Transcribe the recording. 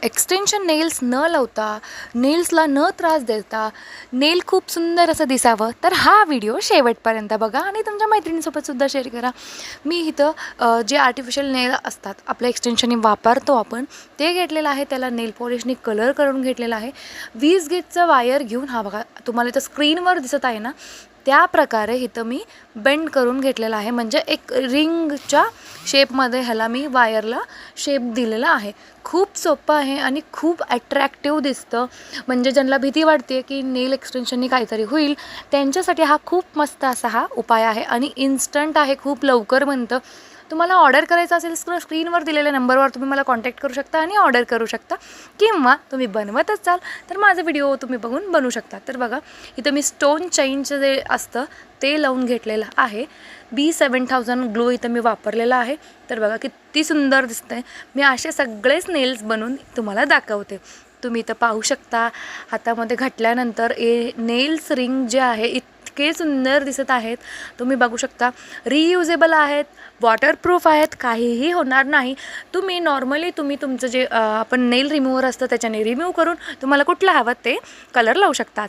Extension nails न लावता, नेल्सला न त्रास देता, नेल खूप सुंदर असं दिसावं तर हा व्हिडिओ शेवटपर्यंत बघा आणि तुमच्या मैत्रिणीसोबतसुद्धा शेअर करा. मी इथं जे आर्टिफिशियल नेल असतात आपल्या एक्सटेन्शनने वापरतो आपण, ते घेतलेलं आहे. त्याला नेल पॉलिशने कलर करून घेतलेला आहे. 20 गेजचं वायर घेऊन, हा बघा तुम्हाला इथं स्क्रीनवर दिसत आहे ना, त्या प्रकारे इथं मी बेंड करून घेतलेला आहे. म्हणजे एक रिंगच्या शेपमध्ये ह्याला मी वायरला शेप दिलेला आहे. खूप सोपं आहे आणि खूप ॲट्रॅक्टिव्ह दिसतं. म्हणजे ज्यांना भीती वाटते की नेल एक्सटेन्शननी काहीतरी होईल, त्यांच्यासाठी हा खूप मस्त असा हा उपाय आहे आणि इन्स्टंट आहे, खूप लवकर बनतं. तुम्हाला ऑर्डर करायचं असेल तर स्क्रीनवर दिलेल्या नंबरवर तुम्ही मला कॉन्टॅक्ट करू शकता आणि ऑर्डर करू शकता, किंवा तुम्ही बनवत असाल तर माझा व्हिडिओ तुम्ही बघून बनवू शकता. तर बघा इथं मी स्टोन चेनचं जे असतं ते लावून घेतलेलं आहे. B7000 ग्लो इथं मी वापरलेला आहे. तर बघा किती सुंदर दिसतंय. मी असे सगळेच नेल्स बनवून तुम्हाला दाखवते. तुम्ही इथं पाहू शकता, हातामध्ये घातल्यानंतर नेल्स रिंग जे आहे इतके सुंदर दिसत आहेत. तुम्ही बघू शकता, रियुजेबल आहेत, वॉटरप्रूफ आहेत, काहीही होणार नाही. तुम्ही नॉर्मली तुमचं जे आपण नेल रिमूव्हर असतं त्याच्याने रिमूव्ह करून तुम्हाला कुठलं हवं ते कलर लावू शकता.